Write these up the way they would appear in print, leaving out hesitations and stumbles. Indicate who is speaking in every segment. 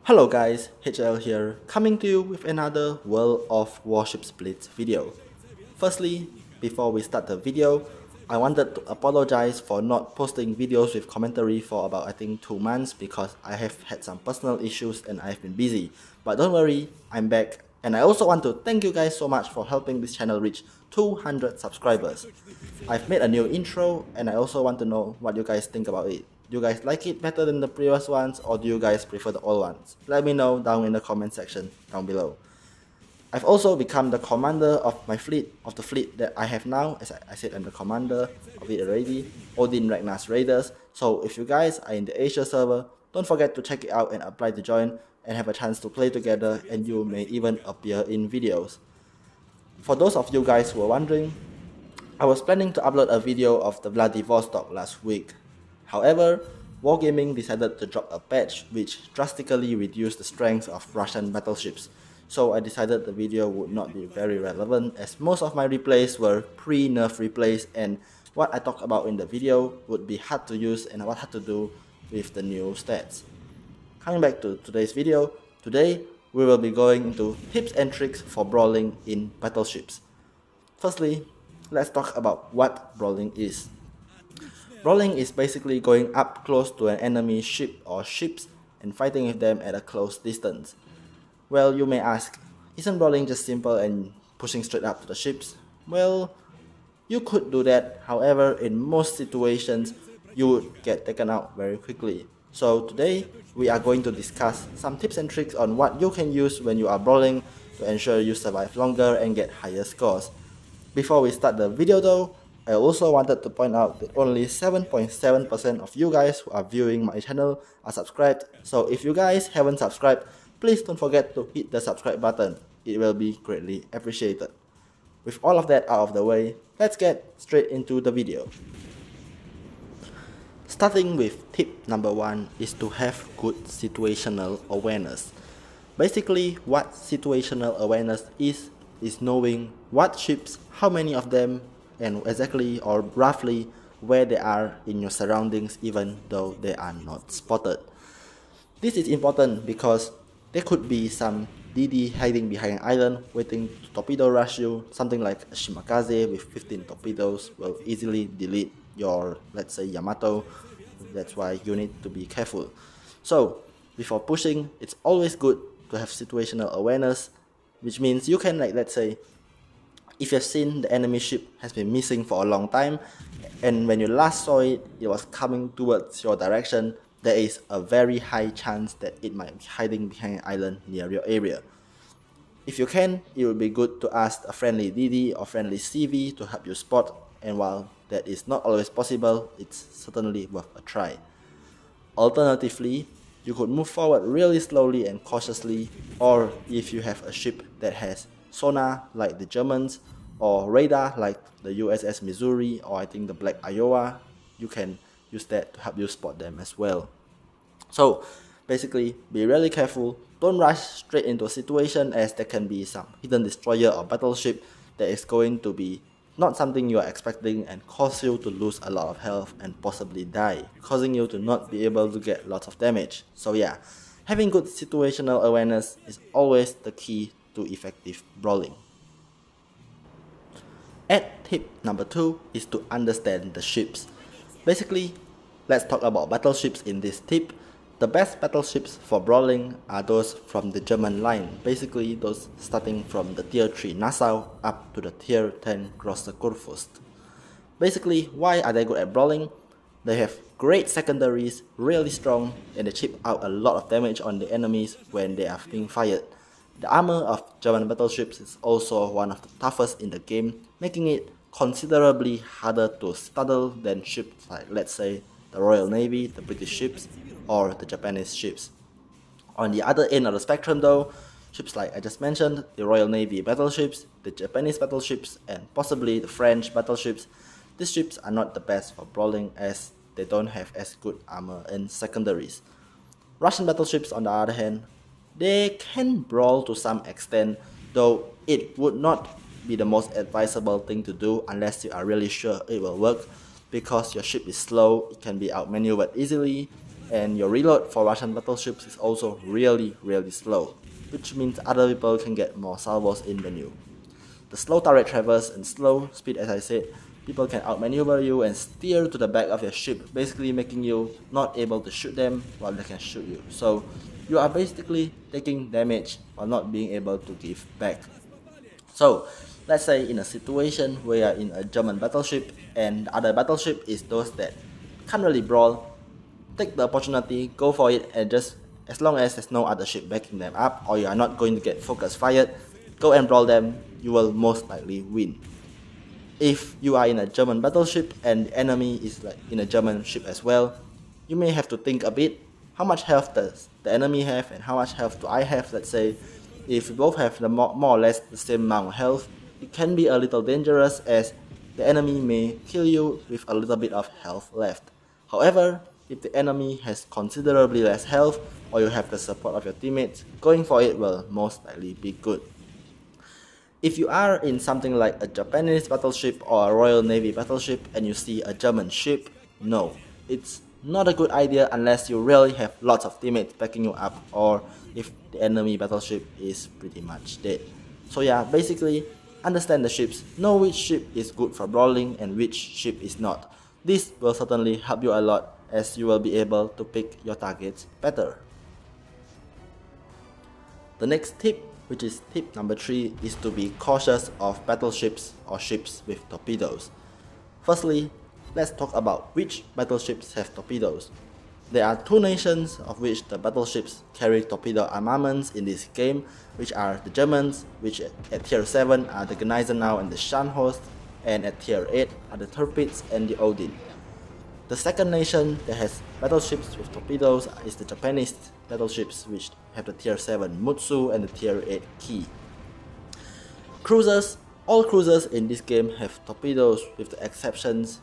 Speaker 1: Hello guys, HL here, coming to you with another World of Warships Blitz video. Firstly, before we start the video, I wanted to apologize for not posting videos with commentary for about I think 2 months because I have had some personal issues and I've been busy. But don't worry, I'm back. And I also want to thank you guys so much for helping this channel reach 200 subscribers. I've made a new intro and I also want to know what you guys think about it. Do you guys like it better than the previous ones, or do you guys prefer the old ones? Let me know down in the comment section down below. I've also become the commander of my fleet, of the fleet that I have now. As I said, I'm the commander of it already, ODIN Ragnar's Raiders. So if you guys are in the Asia server, don't forget to check it out and apply to join and have a chance to play together, and you may even appear in videos. For those of you guys who are wondering, I was planning to upload a video of the Vladivostok last week. However, Wargaming decided to drop a patch which drastically reduced the strength of Russian battleships, so I decided the video would not be very relevant as most of my replays were pre-nerf replays, and what I talk about in the video would be hard to use and what had to do with the new stats. Coming back to today's video, today we will be going into tips and tricks for brawling in battleships. Firstly, let's talk about what brawling is. Brawling is basically going up close to an enemy ship or ships and fighting with them at a close distance. Well, you may ask, isn't brawling just simple and pushing straight up to the ships? Well, you could do that, however, in most situations, you would get taken out very quickly. So today, we are going to discuss some tips and tricks on what you can use when you are brawling to ensure you survive longer and get higher scores. Before we start the video though, I also wanted to point out that only 7.7% of you guys who are viewing my channel are subscribed. So if you guys haven't subscribed, please don't forget to hit the subscribe button. It will be greatly appreciated. With all of that out of the way, let's get straight into the video. Starting with tip number 1 is to have good situational awareness. Basically, what situational awareness is knowing what ships, how many of them, and exactly or roughly where they are in your surroundings even though they are not spotted. This is important because there could be some DD hiding behind an island waiting to torpedo rush you. Something like a Shimakaze with 15 torpedoes will easily delete your, let's say, Yamato. That's why you need to be careful. So before pushing, it's always good to have situational awareness, which means you can, like, let's say, if you've seen the enemy ship has been missing for a long time, and when you last saw it, it was coming towards your direction, there is a very high chance that it might be hiding behind an island near your area. If you can, it would be good to ask a friendly DD or friendly CV to help you spot, and while that is not always possible, it's certainly worth a try. Alternatively, you could move forward really slowly and cautiously, or if you have a ship that has sonar like the Germans, or radar like the USS Missouri, or I think the Black Iowa, you can use that to help you spot them as well. So basically, be really careful, don't rush straight into a situation as there can be some hidden destroyer or battleship that is going to be not something you are expecting and cause you to lose a lot of health and possibly die, causing you to not be able to get lots of damage. So yeah, having good situational awareness is always the key to effective brawling. Tip number 2 is to understand the ships. Basically, let's talk about battleships in this tip. The best battleships for brawling are those from the German line, basically those starting from the tier 3 Nassau up to the tier 10 Grosse Kurfürst. Basically, why are they good at brawling? They have great secondaries, really strong, and they chip out a lot of damage on the enemies when they are being fired. The armor of German battleships is also one of the toughest in the game, making it considerably harder to startle than ships like, let's say, the Royal Navy, the British ships, or the Japanese ships. On the other end of the spectrum though, ships like I just mentioned, the Royal Navy battleships, the Japanese battleships, and possibly the French battleships, these ships are not the best for brawling as they don't have as good armor and secondaries. Russian battleships, on the other hand, they can brawl to some extent, though it would not be the most advisable thing to do unless you are really sure it will work, because your ship is slow, it can be outmaneuvered easily, and your reload for Russian battleships is also really slow, which means other people can get more salvos in than you. The slow turret traverse and slow speed, as I said, people can outmaneuver you and steer to the back of your ship, basically making you not able to shoot them while they can shoot you. So you are basically taking damage while not being able to give back. So let's say in a situation where you are in a German battleship and the other battleship is those that can't really brawl, take the opportunity, go for it, and just as long as there's no other ship backing them up or you are not going to get focus fired, go and brawl them, you will most likely win. If you are in a German battleship and the enemy is like in a German ship as well, you may have to think a bit, how much health does the enemy have and how much health do I have? Let's say if we both have the more or less the same amount of health, it can be a little dangerous as the enemy may kill you with a little bit of health left. However, if the enemy has considerably less health or you have the support of your teammates, going for it will most likely be good. If you are in something like a Japanese battleship or a Royal Navy battleship and you see a German ship, no, it's not a good idea unless you really have lots of teammates backing you up or if the enemy battleship is pretty much dead. So yeah, basically understand the ships, know which ship is good for brawling and which ship is not. This will certainly help you a lot as you will be able to pick your targets better. The next tip, which is tip number 3, is to be cautious of battleships or ships with torpedoes. Firstly, let's talk about which battleships have torpedoes. There are 2 nations of which the battleships carry torpedo armaments in this game, which are the Germans, which at tier 7 are the Gneisenau and the Scharnhorst, and at tier 8 are the Torpedoes and the ODIN. The second nation that has battleships with torpedoes is the Japanese battleships, which have the tier 7 Mutsu and the tier 8 Ki. Cruisers, all cruisers in this game have torpedoes with the exceptions,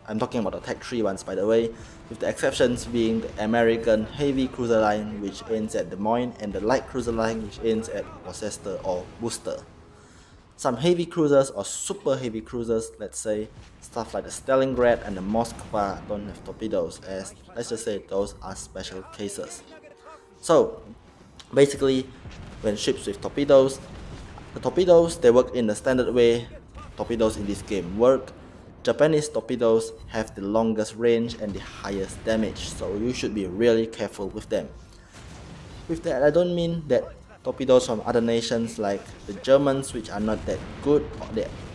Speaker 1: I'm talking about the Tech 3 ones by the way, with the exceptions being the American Heavy Cruiser Line, which aims at Des Moines, and the Light Cruiser Line, which aims at Worcester or Worcester. Some heavy cruisers or super heavy cruisers, let's say stuff like the Stalingrad and the Moskva, don't have torpedoes, as let's just say those are special cases. So basically, when ships with torpedoes, the torpedoes, they work in the standard way torpedoes in this game work. Japanese torpedoes have the longest range and the highest damage, so you should be really careful with them. With that, I don't mean that torpedoes from other nations like the Germans, which are not that good,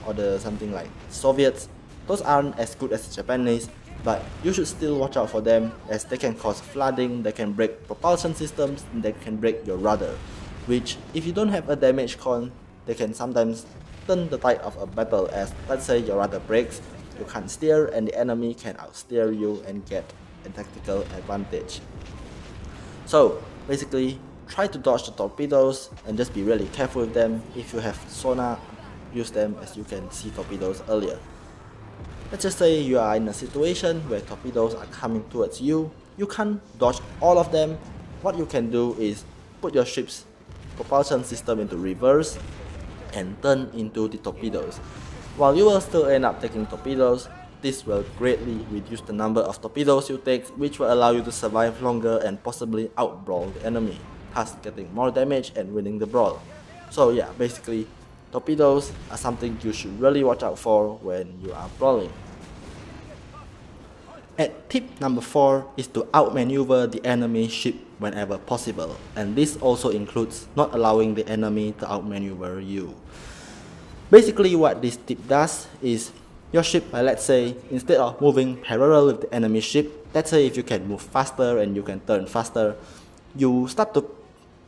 Speaker 1: or the something like Soviets, those aren't as good as the Japanese, but you should still watch out for them as they can cause flooding, they can break propulsion systems, and they can break your rudder, which if you don't have a damage con, they can sometimes turn the tide of a battle, as let's say your rudder breaks, you can't steer and the enemy can outsteer you and get a tactical advantage. So basically, try to dodge the torpedoes and just be really careful with them. If you have sonar, use them as you can see torpedoes earlier. Let's just say you are in a situation where torpedoes are coming towards you. You can't dodge all of them. What you can do is put your ship's propulsion system into reverse and turn into the torpedoes. While you will still end up taking torpedoes, this will greatly reduce the number of torpedoes you take, which will allow you to survive longer and possibly out-brawl the enemy, thus getting more damage and winning the brawl. So yeah, basically, torpedoes are something you should really watch out for when you are brawling. And tip number 4 is to outmaneuver the enemy ship whenever possible, and this also includes not allowing the enemy to outmaneuver you. Basically what this tip does is your ship, let's say, instead of moving parallel with the enemy ship, let's say if you can move faster and you can turn faster, you start to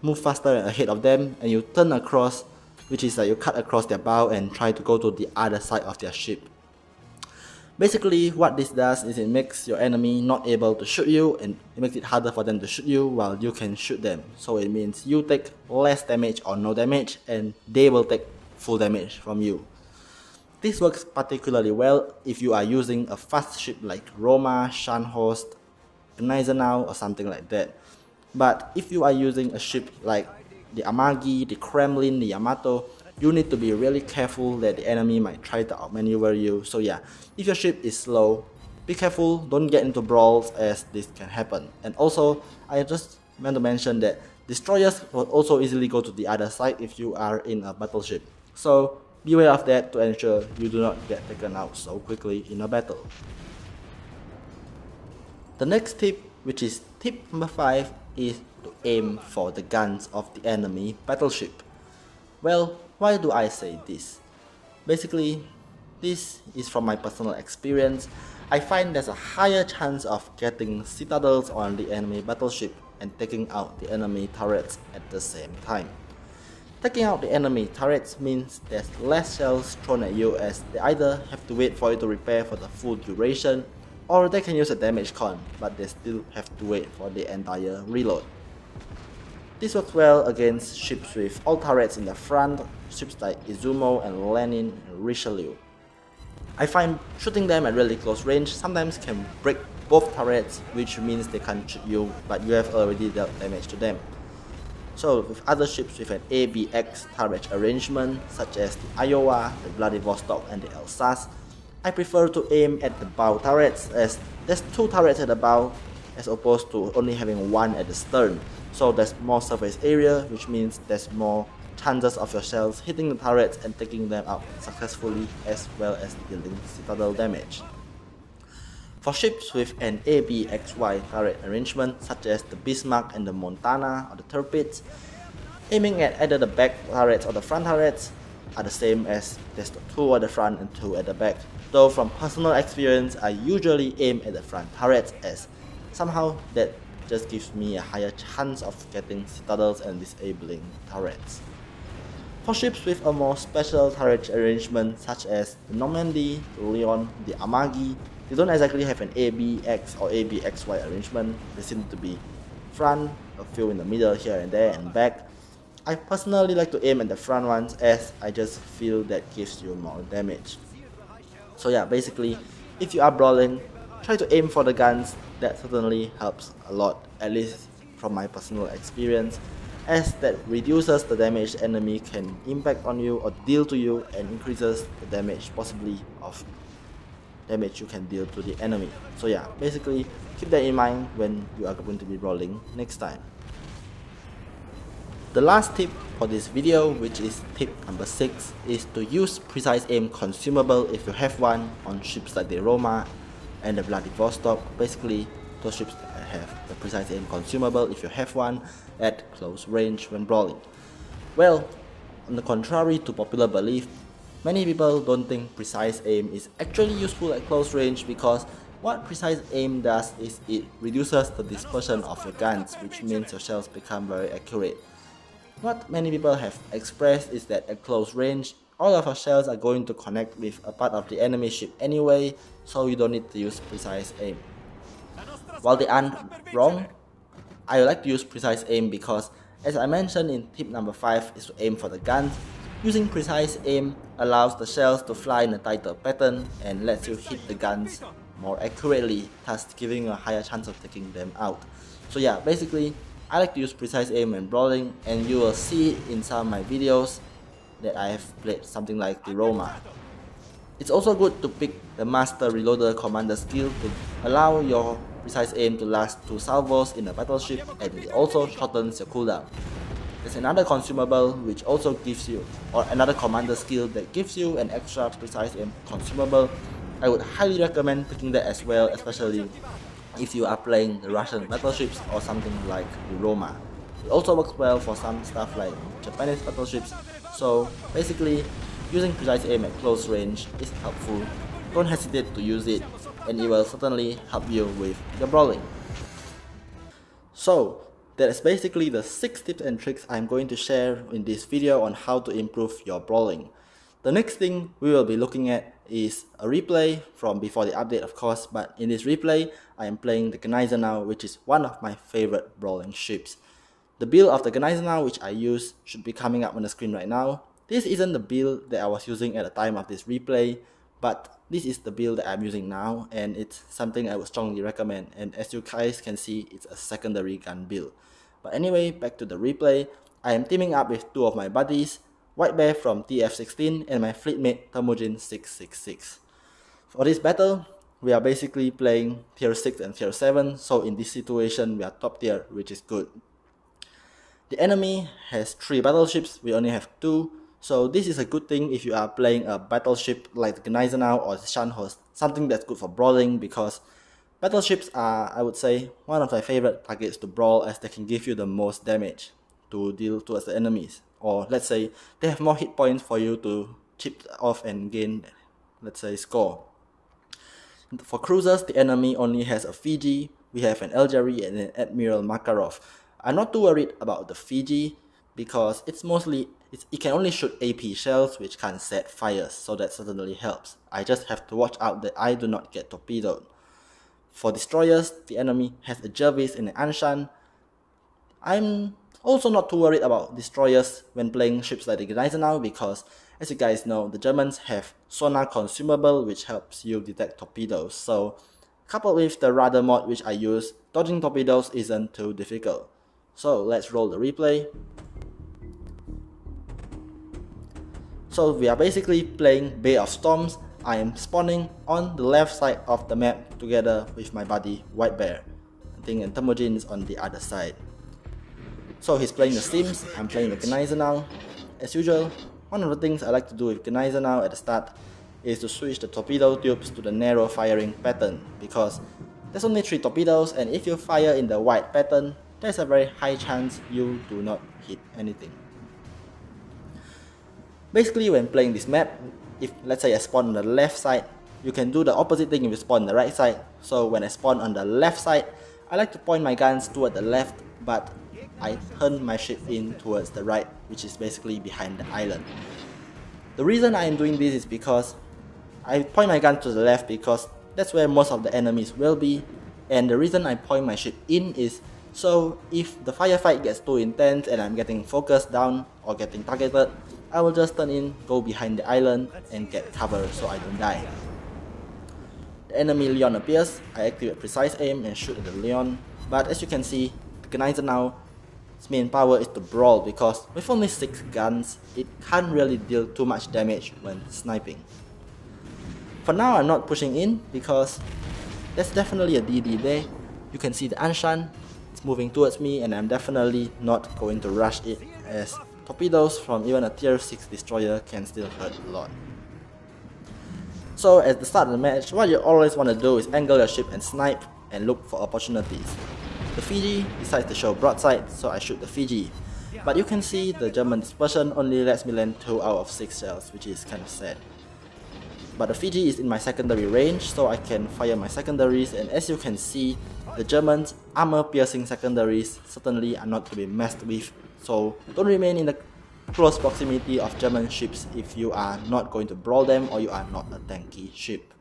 Speaker 1: move faster ahead of them and you turn across, which is like you cut across their bow and try to go to the other side of their ship. Basically what this does is it makes your enemy not able to shoot you and it makes it harder for them to shoot you while you can shoot them. So it means you take less damage or no damage and they will take full damage from you. This works particularly well if you are using a fast ship like Roma, Scharnhorst, Gneisenau or something like that. But if you are using a ship like the Amagi, the Kremlin, the Yamato, you need to be really careful that the enemy might try to outmaneuver you. So yeah, if your ship is slow, Be careful, don't get into brawls as this can happen. And also, I just meant to mention that destroyers will also easily go to the other side if you are in a battleship. So beware of that to ensure you do not get taken out so quickly in a battle. The next tip, which is tip number 5, is to aim for the guns of the enemy battleship. Well, why do I say this? Basically, this is from my personal experience. I find there's a higher chance of getting citadels on the enemy battleship and taking out the enemy turrets at the same time. Taking out the enemy turrets means there's less shells thrown at you, as they either have to wait for you to repair for the full duration, or they can use a damage con, but they still have to wait for the entire reload. This works well against ships with all turrets in the front, ships like Izumo and Lenin and Richelieu. I find shooting them at really close range sometimes can break both turrets, which means they can't shoot you, but you have already dealt damage to them. So with other ships with an ABX turret arrangement, such as the Iowa, the Vladivostok and the Alsace, I prefer to aim at the bow turrets, as there's 2 turrets at the bow as opposed to only having 1 at the stern. So there's more surface area, which means there's more chances of your shells hitting the turrets and taking them out successfully, as well as dealing citadel damage. For ships with an ABXY turret arrangement, such as the Bismarck and the Montana or the Torpedoes, aiming at either the back turrets or the front turrets are the same, as there's 2 at the front and 2 at the back. Though from personal experience, I usually aim at the front turrets, as somehow that just gives me a higher chance of getting citadels and disabling turrets. For ships with a more special turret arrangement, such as the Normandy, the Lyon, the Amagi, they don't exactly have an ABX or ABXY arrangement. They seem to be front, a few in the middle here and there, and back. I personally like to aim at the front ones, as I just feel that gives you more damage. So yeah, basically, if you are brawling, try to aim for the guns. That certainly helps a lot, at least from my personal experience, as that reduces the damage the enemy can impact on you or deal to you, and increases the damage possibly of damage you can deal to the enemy. So yeah, basically keep that in mind when you are going to be brawling next time. The last tip for this video, which is tip number 6, is to use precise aim consumable if you have one on ships like the Roma and the Vladivostok. Basically, those ships that have the precise aim consumable if you have one at close range when brawling. Well, on the contrary to popular belief, many people don't think precise aim is actually useful at close range, because what precise aim does is it reduces the dispersion of your guns, which means your shells become very accurate. What many people have expressed is that at close range, all of our shells are going to connect with a part of the enemy ship anyway, so you don't need to use precise aim. While they aren't wrong, I like to use precise aim because, as I mentioned in tip number 5, is to aim for the guns. Using precise aim allows the shells to fly in a tighter pattern and lets you hit the guns more accurately, thus giving you a higher chance of taking them out. So yeah, basically, I like to use precise aim when brawling, and you will see in some of my videos that I have played something like the Roma. It's also good to pick the Master Reloader Commander skill to allow your precise aim to last 2 salvos in a battleship, and it also shortens your cooldown. There's another consumable which also gives you, or another commander skill that gives you an extra precise aim consumable. I would highly recommend picking that as well, especially if you are playing the Russian battleships or something like the Roma. It also works well for some stuff like Japanese battleships, so basically using precise aim at close range is helpful. Don't hesitate to use it, and it will certainly help you with your brawling. So that's basically the 6 tips and tricks I'm going to share in this video on how to improve your brawling. The next thing we will be looking at is a replay from before the update, of course, but in this replay I am playing the Gneisenau, which is one of my favorite brawling ships. The build of the Gneisenau which I use should be coming up on the screen right now. This isn't the build that I was using at the time of this replay, but this is the build that I'm using now, and it's something I would strongly recommend, and as you guys can see, it's a secondary gun build. But anyway, back to the replay. I am teaming up with 2 of my buddies, White Bear from TF16 and my fleetmate Temujin 666. For this battle, we are basically playing tier 6 and tier 7, so in this situation we are top tier, which is good. The enemy has 3 battleships, we only have 2, so this is a good thing if you are playing a battleship like the Gneisenau or the Scharnhorst, something that's good for brawling, because battleships are, I would say, one of my favorite targets to brawl, as they can give you the most damage to deal towards the enemies. Or let's say they have more hit points for you to chip off and gain, let's say, score. For cruisers, the enemy only has a Fiji, we have an Algeria and an Admiral Makarov. I'm not too worried about the Fiji because it can only shoot AP shells which can't set fires, so that certainly helps. I just have to watch out that I do not get torpedoed. For destroyers, the enemy has a Jervis and an Anshan. I'm also not too worried about destroyers when playing ships like the Gneisenau because, as you guys know, the Germans have sonar consumable which helps you detect torpedoes. So, coupled with the radar mod which I use, dodging torpedoes isn't too difficult. So let's roll the replay. So we are basically playing Bay of Storms. I am spawning on the left side of the map together with my buddy White Bear. I think Entomogene is on the other side. So he's playing the Sims, I'm playing the Gneisenau. As usual, one of the things I like to do with Gneisenau at the start is to switch the torpedo tubes to the narrow firing pattern, because there's only 3 torpedoes, and if you fire in the wide pattern, there's a very high chance you do not hit anything. Basically, when playing this map, if let's say I spawn on the left side, you can do the opposite thing if you spawn on the right side. So when I spawn on the left side, I like to point my guns toward the left, but I turn my ship in towards the right, which is basically behind the island. The reason I am doing this is because I point my gun to the left because that's where most of the enemies will be, and the reason I point my ship in is so if the firefight gets too intense and I'm getting focused down or getting targeted, I will just turn in, go behind the island and get cover so I don't die. The enemy Leon appears, I activate precise aim and shoot at the Leon, but as you can see, the Gneisenau, its main power is to brawl because with only 6 guns, it can't really deal too much damage when sniping. For now, I'm not pushing in because there's definitely a DD there. You can see the Anshan, it's moving towards me, and I'm definitely not going to rush it, as torpedoes from even a tier 6 destroyer can still hurt a lot. So at the start of the match, what you always want to do is angle your ship and snipe and look for opportunities. The Fiji decides to show broadside, so I shoot the Fiji. But you can see the German dispersion only lets me land 2 out of 6 shells, which is kind of sad. But the Fiji is in my secondary range, so I can fire my secondaries, and as you can see, the Germans' armor-piercing secondaries certainly are not to be messed with, so don't remain in the close proximity of German ships if you are not going to brawl them or you are not a tanky ship.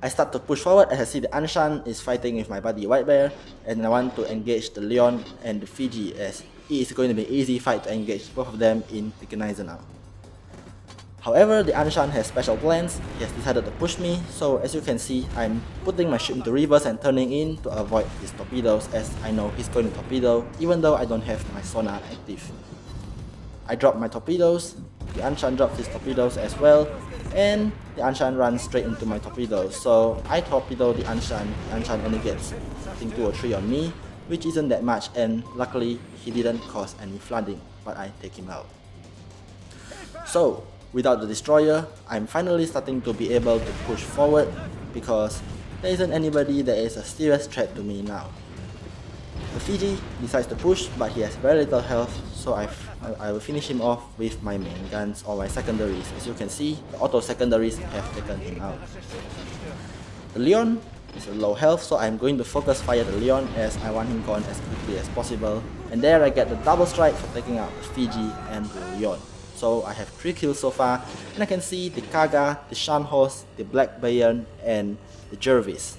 Speaker 1: I start to push forward as I see the Anshan is fighting with my buddy White Bear, and I want to engage the Leon and the Fiji, as it is going to be an easy fight to engage both of them in the Gneisenau. However, the Anshan has special plans. He has decided to push me, so as you can see, I'm putting my ship into reverse and turning in to avoid his torpedoes, as I know he's going to torpedo even though I don't have my sonar active. I drop my torpedoes, the Anshan drops his torpedoes as well, and the Anshan runs straight into my torpedoes, so I torpedo the Anshan only gets I think 2 or 3 on me, which isn't that much, and luckily he didn't cause any flooding, but I take him out. So without the destroyer, I'm finally starting to be able to push forward because there isn't anybody that is a serious threat to me now. The Fiji decides to push, but he has very little health, so I will finish him off with my main guns or my secondaries. As you can see, the auto secondaries have taken him out. The Leon is a low health, so I'm going to focus fire the Leon as I want him gone as quickly as possible. And there I get the double strike for taking out the Fiji and the Leon. So I have 3 kills so far, and I can see the Kaga, the Scharnhorst, the Black Bayern, and the Jervis.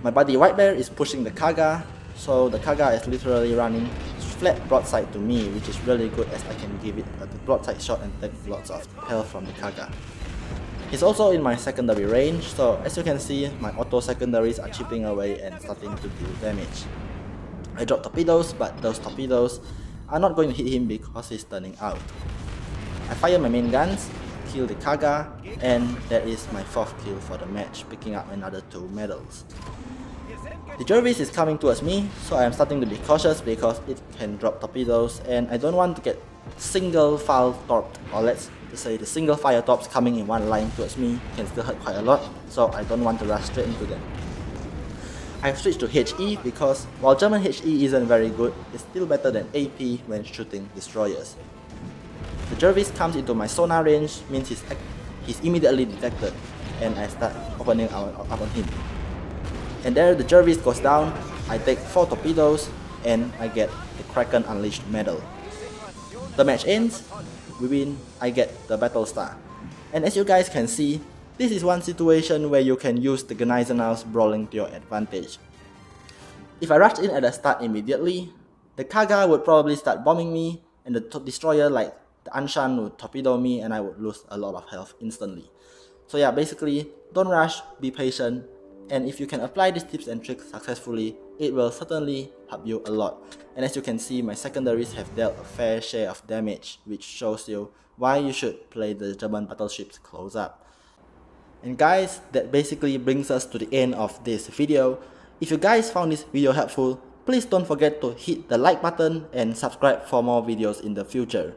Speaker 1: My buddy White Bear is pushing the Kaga, so the Kaga is literally running flat broadside to me, which is really good as I can give it a broadside shot and take lots of health from the Kaga. He's also in my secondary range, so as you can see, my auto secondaries are chipping away and starting to deal damage. I drop torpedoes, but those torpedoes are not going to hit him because he's turning out. I fire my main guns, kill the Kaga, and that is my 4th kill for the match, picking up another 2 medals. The Jervis is coming towards me, so I am starting to be cautious because it can drop torpedoes and I don't want to get single file torped, or let's say the single fire torps coming in one line towards me can still hurt quite a lot, so I don't want to rush straight into them. I've switched to HE because while German HE isn't very good, it's still better than AP when shooting destroyers. The Jervis comes into my sonar range, means he's immediately detected, and I start opening up on him. And there the Jervis goes down, I take 4 torpedoes, and I get the Kraken Unleashed medal. The match ends, we win, I get the battle star. And as you guys can see, this is one situation where you can use the Gneisenau's brawling to your advantage. If I rushed in at the start immediately, the Kaga would probably start bombing me, and the destroyer like the Anshan would torpedo me and I would lose a lot of health instantly. So yeah, basically, don't rush, be patient, and if you can apply these tips and tricks successfully, it will certainly help you a lot. And as you can see, my secondaries have dealt a fair share of damage, which shows you why you should play the German battleships close up. And guys, that basically brings us to the end of this video. If you guys found this video helpful, please don't forget to hit the like button and subscribe for more videos in the future.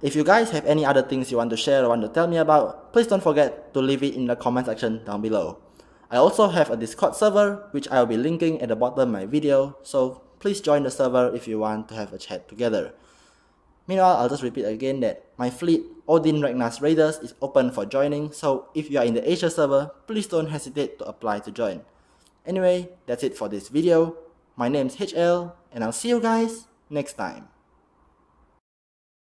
Speaker 1: If you guys have any other things you want to share or want to tell me about, please don't forget to leave it in the comment section down below. I also have a Discord server, which I will be linking at the bottom of my video, so please join the server if you want to have a chat together. Meanwhile, I'll just repeat again that my fleet, ODIN Ragnar's Raiders, is open for joining, so if you are in the Asia server, please don't hesitate to apply to join. Anyway, that's it for this video. My name is HL, and I'll see you guys next time.